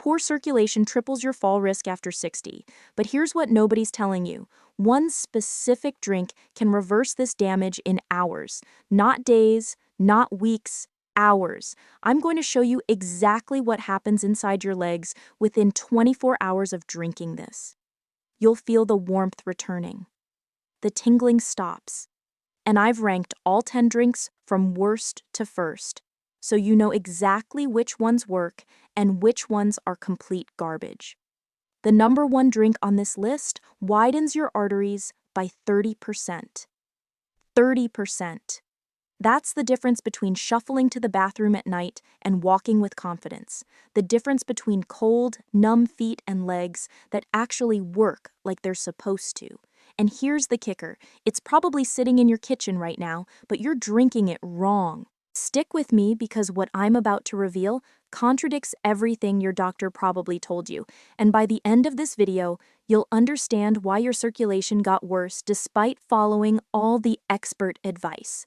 Poor circulation triples your fall risk after 60. But here's what nobody's telling you. One specific drink can reverse this damage in hours. Not days, not weeks, hours. I'm going to show you exactly what happens inside your legs within 24 hours of drinking this. You'll feel the warmth returning. The tingling stops. And I've ranked all 10 drinks from worst to first, so you know exactly which ones work and which ones are complete garbage. The number one drink on this list widens your arteries by 30%. 30%. That's the difference between shuffling to the bathroom at night and walking with confidence. The difference between cold, numb feet and legs that actually work like they're supposed to. And here's the kicker. It's probably sitting in your kitchen right now, but you're drinking it wrong. Stick with me because what I'm about to reveal contradicts everything your doctor probably told you. And by the end of this video, you'll understand why your circulation got worse despite following all the expert advice.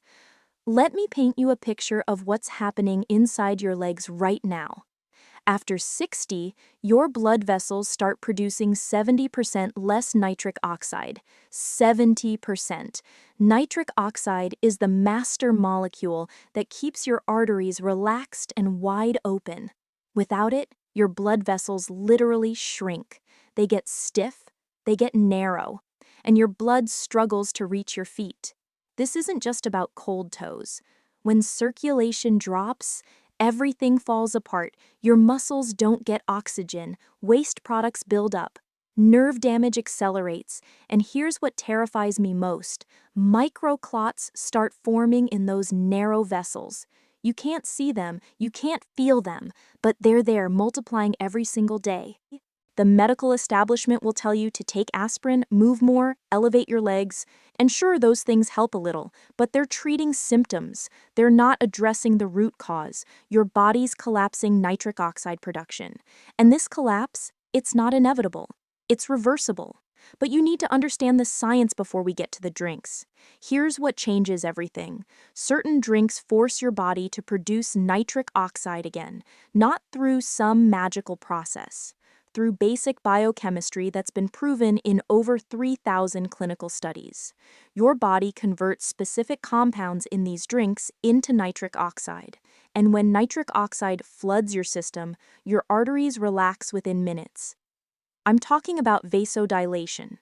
Let me paint you a picture of what's happening inside your legs right now. After 60, your blood vessels start producing 70% less nitric oxide. 70%. Nitric oxide is the master molecule that keeps your arteries relaxed and wide open. Without it, your blood vessels literally shrink. They get stiff, they get narrow, and your blood struggles to reach your feet. This isn't just about cold toes. When circulation drops, everything falls apart. Your muscles don't get oxygen, waste products build up, nerve damage accelerates, and here's what terrifies me most. Microclots start forming in those narrow vessels. You can't see them, you can't feel them, but they're there multiplying every single day. The medical establishment will tell you to take aspirin, move more, elevate your legs, and sure, those things help a little, but they're treating symptoms. They're not addressing the root cause, your body's collapsing nitric oxide production. And this collapse, it's not inevitable. It's reversible. But you need to understand the science before we get to the drinks. Here's what changes everything. Certain drinks force your body to produce nitric oxide again, not through some magical process. Through basic biochemistry that's been proven in over 3,000 clinical studies. Your body converts specific compounds in these drinks into nitric oxide. And when nitric oxide floods your system, your arteries relax within minutes. I'm talking about vasodilation.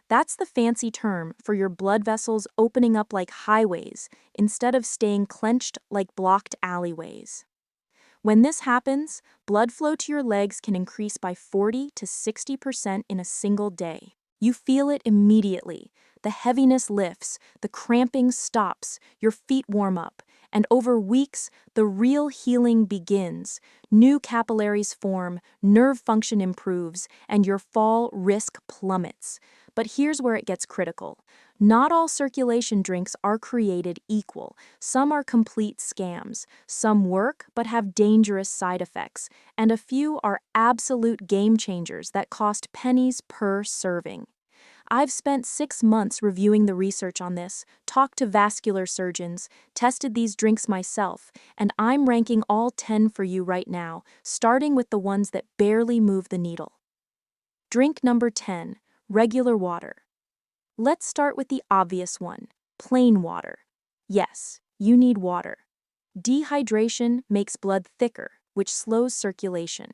That's the fancy term for your blood vessels opening up like highways instead of staying clenched like blocked alleyways. When this happens, blood flow to your legs can increase by 40 to 60% in a single day. You feel it immediately. The heaviness lifts, the cramping stops, your feet warm up, and over weeks, the real healing begins. New capillaries form, nerve function improves, and your fall risk plummets. But here's where it gets critical. Not all circulation drinks are created equal. Some are complete scams. Some work but have dangerous side effects. And a few are absolute game changers that cost pennies per serving. I've spent 6 months reviewing the research on this, talked to vascular surgeons, tested these drinks myself, and I'm ranking all 10 for you right now, starting with the ones that barely move the needle. Drink number 10, regular water. Let's start with the obvious one, plain water. Yes, you need water. Dehydration makes blood thicker, which slows circulation.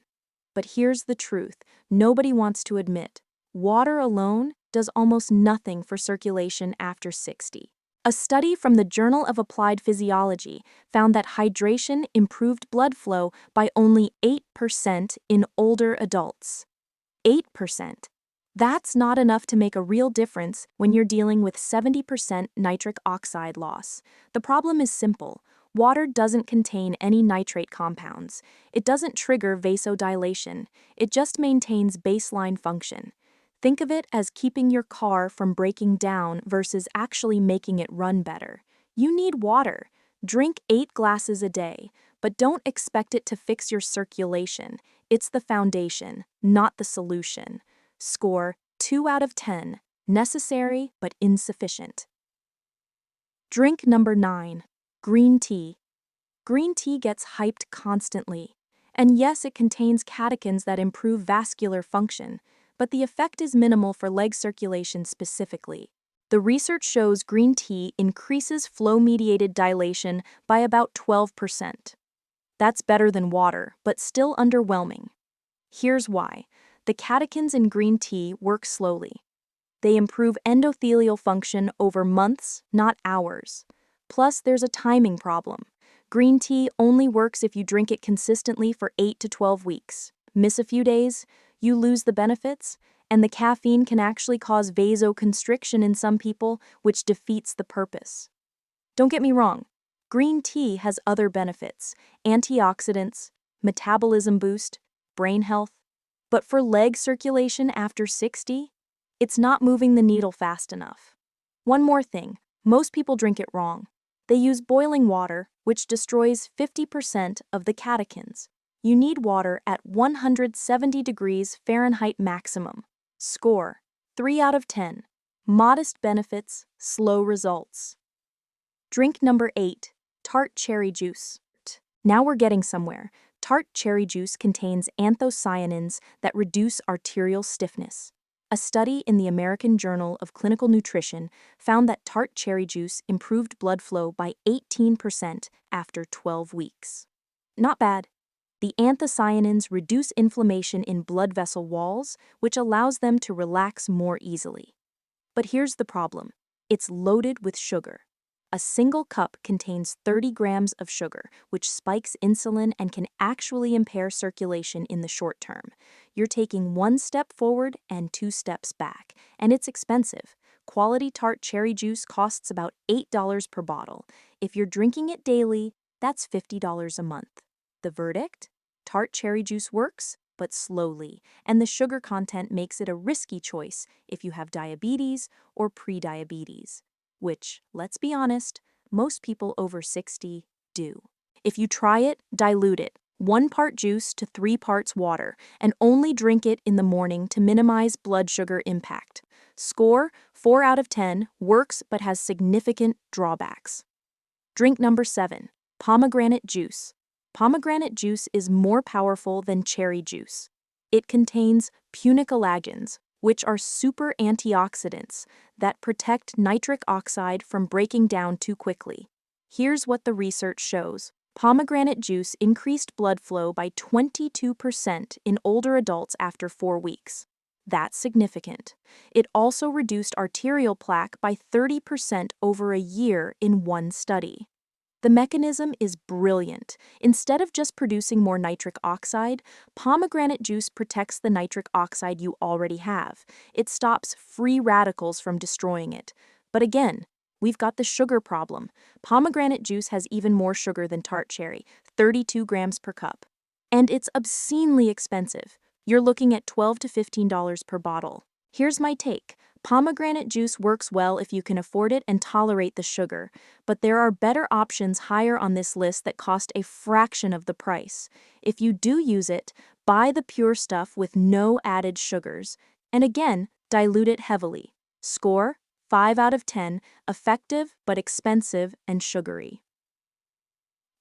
But here's the truth nobody wants to admit. Water alone does almost nothing for circulation after 60. A study from the Journal of Applied Physiology found that hydration improved blood flow by only 8% in older adults. 8%. That's not enough to make a real difference when you're dealing with 70% nitric oxide loss. The problem is simple. Water doesn't contain any nitrate compounds. It doesn't trigger vasodilation. It just maintains baseline function. Think of it as keeping your car from breaking down versus actually making it run better. You need water. Drink 8 glasses a day, but don't expect it to fix your circulation. It's the foundation, not the solution. Score 2 out of 10, necessary but insufficient. Drink number 9, green tea. Green tea gets hyped constantly. And yes, it contains catechins that improve vascular function, but the effect is minimal for leg circulation specifically. The research shows green tea increases flow-mediated dilation by about 12%. That's better than water, but still underwhelming. Here's why. The catechins in green tea work slowly. They improve endothelial function over months, not hours. Plus, there's a timing problem. Green tea only works if you drink it consistently for 8 to 12 weeks. Miss a few days, you lose the benefits, and the caffeine can actually cause vasoconstriction in some people, which defeats the purpose. Don't get me wrong, green tea has other benefits: antioxidants, metabolism boost, brain health. But for leg circulation after 60, it's not moving the needle fast enough. One more thing, most people drink it wrong. They use boiling water, which destroys 50% of the catechins. You need water at 170 degrees Fahrenheit maximum. Score: 3 out of 10. Modest benefits, slow results. Drink number 8, tart cherry juice. Now we're getting somewhere. Tart cherry juice contains anthocyanins that reduce arterial stiffness. A study in the American Journal of Clinical Nutrition found that tart cherry juice improved blood flow by 18% after 12 weeks. Not bad. The anthocyanins reduce inflammation in blood vessel walls, which allows them to relax more easily. But here's the problem. It's loaded with sugar. A single cup contains 30 grams of sugar, which spikes insulin and can actually impair circulation in the short term. You're taking 1 step forward and 2 steps back, and it's expensive. Quality tart cherry juice costs about $8 per bottle. If you're drinking it daily, that's $50 a month. The verdict? Tart cherry juice works, but slowly, and the sugar content makes it a risky choice if you have diabetes or prediabetes. Which, let's be honest, most people over 60 do. If you try it, dilute it. 1 part juice to 3 parts water, and only drink it in the morning to minimize blood sugar impact. Score: 4 out of 10, works but has significant drawbacks. Drink number 7, pomegranate juice. Pomegranate juice is more powerful than cherry juice. It contains punicalagins, which are super antioxidants that protect nitric oxide from breaking down too quickly. Here's what the research shows. Pomegranate juice increased blood flow by 22% in older adults after 4 weeks. That's significant. It also reduced arterial plaque by 30% over a year in one study. The mechanism is brilliant. Instead of just producing more nitric oxide, pomegranate juice protects the nitric oxide you already have. It stops free radicals from destroying it. But again, we've got the sugar problem. Pomegranate juice has even more sugar than tart cherry, 32 grams per cup. And it's obscenely expensive. You're looking at $12 to $15 per bottle. Here's my take. Pomegranate juice works well if you can afford it and tolerate the sugar, but there are better options higher on this list that cost a fraction of the price. If you do use it, buy the pure stuff with no added sugars, and again, dilute it heavily. Score: 5 out of 10, effective but expensive and sugary.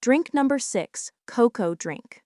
Drink number 6, cocoa drink.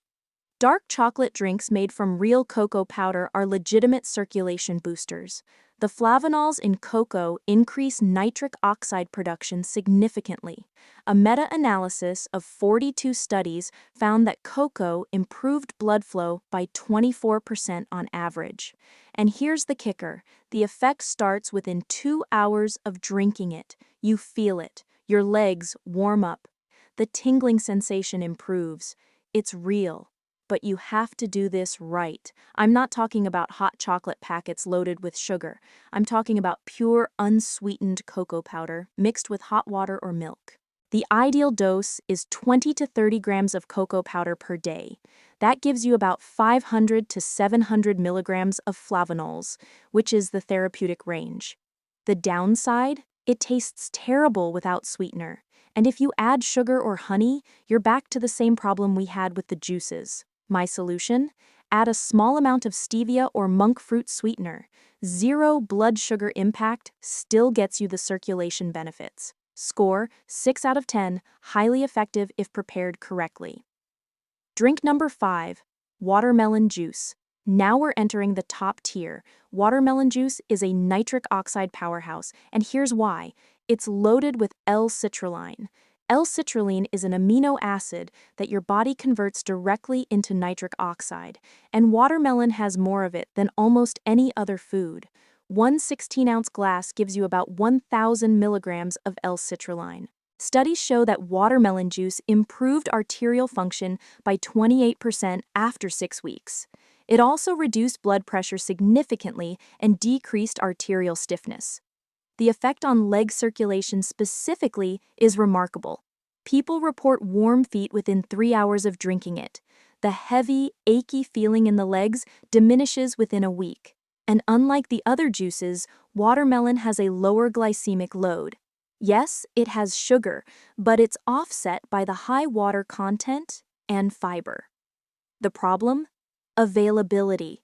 Dark chocolate drinks made from real cocoa powder are legitimate circulation boosters. The flavonols in cocoa increase nitric oxide production significantly. A meta-analysis of 42 studies found that cocoa improved blood flow by 24% on average. And here's the kicker. The effect starts within 2 hours of drinking it. You feel it. Your legs warm up. The tingling sensation improves. It's real. But you have to do this right. I'm not talking about hot chocolate packets loaded with sugar. I'm talking about pure, unsweetened cocoa powder mixed with hot water or milk. The ideal dose is 20 to 30 grams of cocoa powder per day. That gives you about 500 to 700 milligrams of flavonols, which is the therapeutic range. The downside? It tastes terrible without sweetener. And if you add sugar or honey, you're back to the same problem we had with the juices. My solution? Add a small amount of stevia or monk fruit sweetener. 0 blood sugar impact still gets you the circulation benefits. Score: 6 out of 10, highly effective if prepared correctly. Drink number 5, watermelon juice. Now we're entering the top tier. Watermelon juice is a nitric oxide powerhouse, and here's why. It's loaded with L-citrulline. L-citrulline is an amino acid that your body converts directly into nitric oxide, and watermelon has more of it than almost any other food. One 16-ounce glass gives you about 1,000 milligrams of L-citrulline. Studies show that watermelon juice improved arterial function by 28% after 6 weeks. It also reduced blood pressure significantly and decreased arterial stiffness. The effect on leg circulation specifically is remarkable. People report warm feet within 3 hours of drinking it. The heavy, achy feeling in the legs diminishes within a week. And unlike the other juices, watermelon has a lower glycemic load. Yes, it has sugar, but it's offset by the high water content and fiber. The problem? Availability.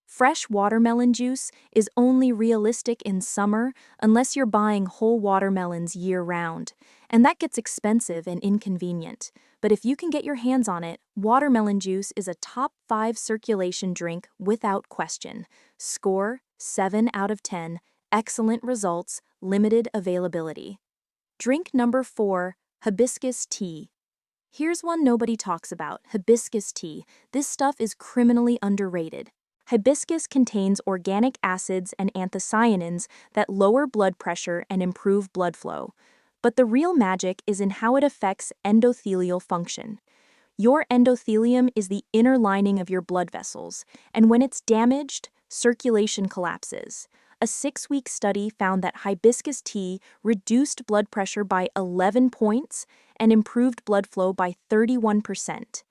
Fresh watermelon juice is only realistic in summer unless you're buying whole watermelons year-round, and that gets expensive and inconvenient. But if you can get your hands on it, watermelon juice is a top 5 circulation drink without question. Score 7 out of 10, excellent results, limited availability. Drink number 4, hibiscus tea. Here's one nobody talks about, hibiscus tea. This stuff is criminally underrated. Hibiscus contains organic acids and anthocyanins that lower blood pressure and improve blood flow. But the real magic is in how it affects endothelial function. Your endothelium is the inner lining of your blood vessels, and when it's damaged, circulation collapses. A 6-week study found that hibiscus tea reduced blood pressure by 11 points and improved blood flow by 31%.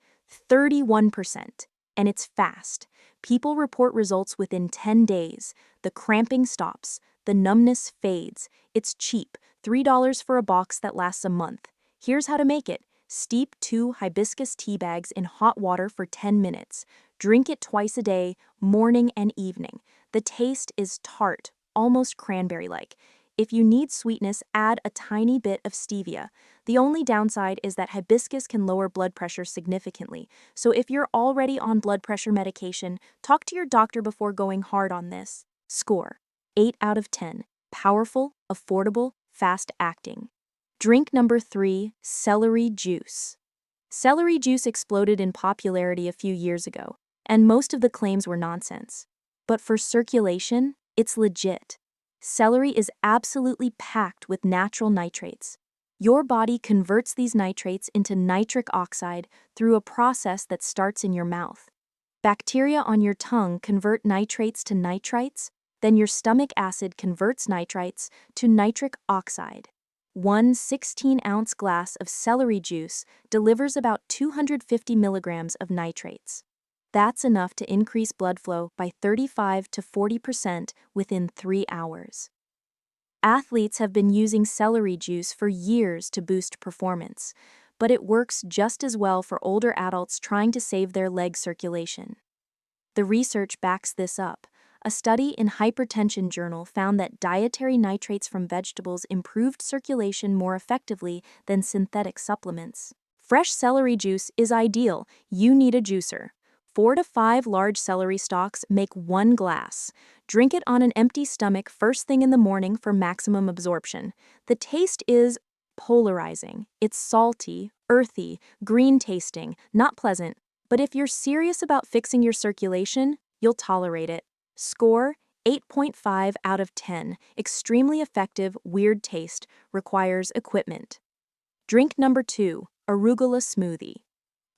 31%. And it's fast. People report results within 10 days. The cramping stops. The numbness fades. It's cheap, $3 for a box that lasts a month. Here's how to make it. Steep 2 hibiscus tea bags in hot water for 10 minutes. Drink it twice a day, morning and evening. The taste is tart, almost cranberry-like. If you need sweetness, add a tiny bit of stevia. The only downside is that hibiscus can lower blood pressure significantly, so if you're already on blood pressure medication, talk to your doctor before going hard on this. Score 8 out of 10. Powerful, affordable, fast-acting. Drink number 3, celery juice. Celery juice exploded in popularity a few years ago, and most of the claims were nonsense. But for circulation, it's legit. Celery is absolutely packed with natural nitrates. Your body converts these nitrates into nitric oxide through a process that starts in your mouth. Bacteria on your tongue convert nitrates to nitrites, then your stomach acid converts nitrites to nitric oxide. One 16-ounce glass of celery juice delivers about 250 milligrams of nitrates. That's enough to increase blood flow by 35 to 40% within 3 hours. Athletes have been using celery juice for years to boost performance, but it works just as well for older adults trying to save their leg circulation. The research backs this up. A study in Hypertension Journal found that dietary nitrates from vegetables improved circulation more effectively than synthetic supplements. Fresh celery juice is ideal. You need a juicer. 4 to 5 large celery stalks make 1 glass. Drink it on an empty stomach first thing in the morning for maximum absorption. The taste is polarizing. It's salty, earthy, green tasting, not pleasant. But if you're serious about fixing your circulation, you'll tolerate it. Score 8.5 out of 10. Extremely effective, weird taste. Requires equipment. Drink number 2, Arugula Smoothie.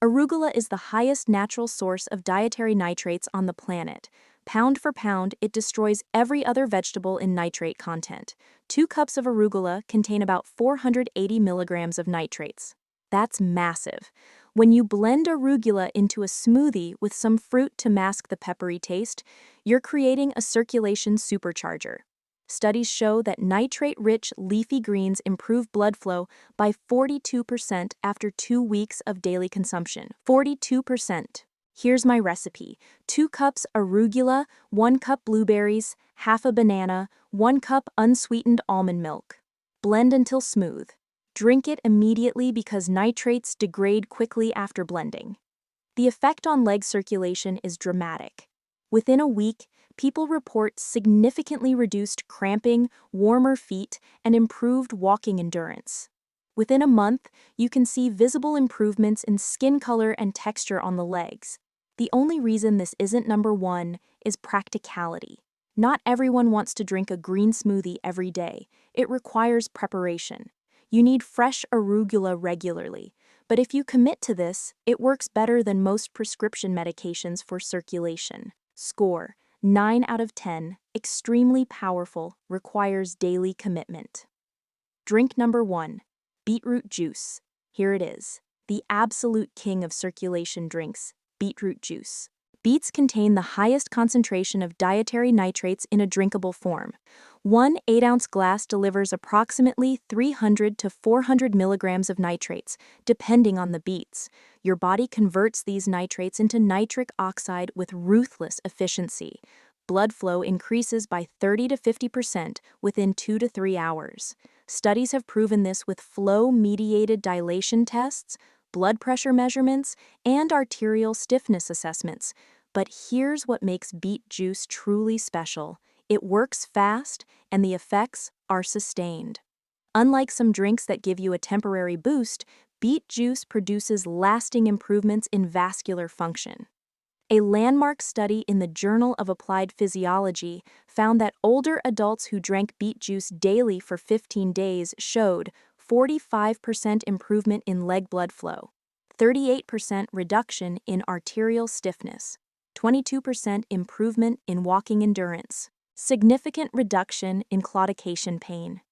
Arugula is the highest natural source of dietary nitrates on the planet. Pound for pound, it destroys every other vegetable in nitrate content. 2 cups of arugula contain about 480 milligrams of nitrates. That's massive. When you blend arugula into a smoothie with some fruit to mask the peppery taste, you're creating a circulation supercharger. Studies show that nitrate-rich leafy greens improve blood flow by 42% after 2 weeks of daily consumption. 42%. Here's my recipe. 2 cups arugula, 1 cup blueberries, half a banana, 1 cup unsweetened almond milk. Blend until smooth. Drink it immediately because nitrates degrade quickly after blending. The effect on leg circulation is dramatic. Within a week, people report significantly reduced cramping, warmer feet, and improved walking endurance. Within a month, you can see visible improvements in skin color and texture on the legs. The only reason this isn't number one is practicality. Not everyone wants to drink a green smoothie every day. It requires preparation. You need fresh arugula regularly. But if you commit to this, it works better than most prescription medications for circulation. Score: 9 out of 10, extremely powerful, requires daily commitment. Drink number 1, Beetroot Juice. Here it is, the absolute king of circulation drinks, Beetroot Juice. Beets contain the highest concentration of dietary nitrates in a drinkable form. One 8-ounce glass delivers approximately 300 to 400 milligrams of nitrates, depending on the beets. Your body converts these nitrates into nitric oxide with ruthless efficiency. Blood flow increases by 30 to 50% within 2 to 3 hours. Studies have proven this with flow-mediated dilation tests, blood pressure measurements, and arterial stiffness assessments. But here's what makes beet juice truly special. It works fast, and the effects are sustained. Unlike some drinks that give you a temporary boost, beet juice produces lasting improvements in vascular function. A landmark study in the Journal of Applied Physiology found that older adults who drank beet juice daily for 15 days showed 45% improvement in leg blood flow, 38% reduction in arterial stiffness, 22% improvement in walking endurance, significant reduction in claudication pain.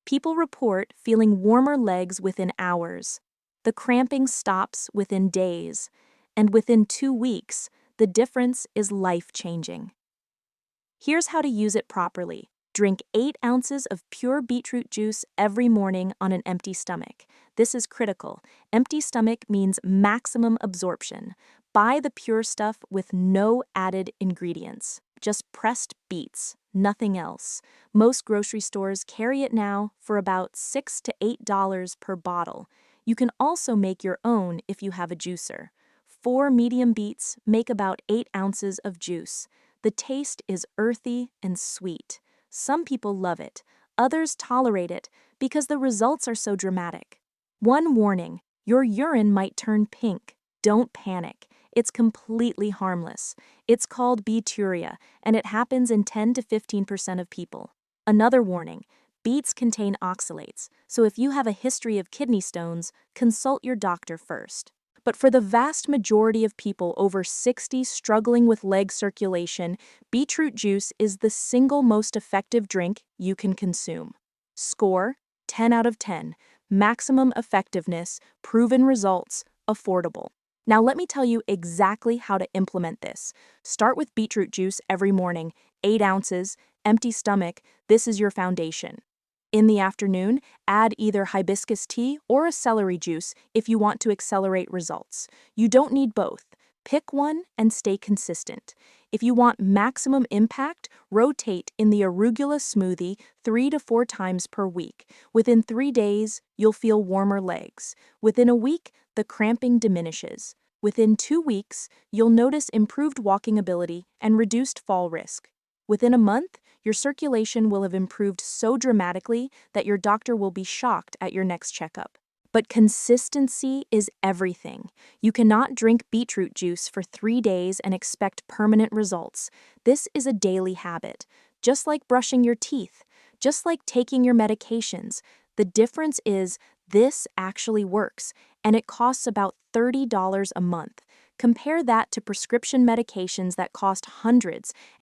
People report feeling warmer legs within hours. The cramping stops within days, and within 2 weeks, the difference is life-changing. Here's how to use it properly. Drink 8 ounces of pure beetroot juice every morning on an empty stomach. This is critical. Empty stomach means maximum absorption. Buy the pure stuff with no added ingredients. Just pressed beets, nothing else. Most grocery stores carry it now for about $6 to $8 per bottle. You can also make your own if you have a juicer. 4 medium beets make about 8 ounces of juice. The taste is earthy and sweet. Some people love it, others tolerate it because the results are so dramatic. One warning: your urine might turn pink. Don't panic. It's completely harmless. It's called bacteria, and it happens in 10 to 15% of people. Another warning: beets contain oxalates, so if you have a history of kidney stones, consult your doctor first. But for the vast majority of people over 60 struggling with leg circulation, beetroot juice is the single most effective drink you can consume. Score: 10 out of 10. Maximum effectiveness, proven results, affordable. Now let me tell you exactly how to implement this. Start with beetroot juice every morning, 8 ounces, empty stomach. This is your foundation. In the afternoon, add either hibiscus tea or a celery juice if you want to accelerate results. You don't need both. Pick one and stay consistent. If you want maximum impact, rotate in the Arugula Smoothie 3 to 4 times per week. Within 3 days, you'll feel warmer legs. Within a week, the cramping diminishes. Within 2 weeks, you'll notice improved walking ability and reduced fall risk. Within a month, your circulation will have improved so dramatically that your doctor will be shocked at your next checkup. But consistency is everything. You cannot drink beetroot juice for 3 days and expect permanent results. This is a daily habit, just like brushing your teeth, just like taking your medications. The difference is this actually works, and it costs about $30 a month. Compare that to prescription medications that cost hundreds,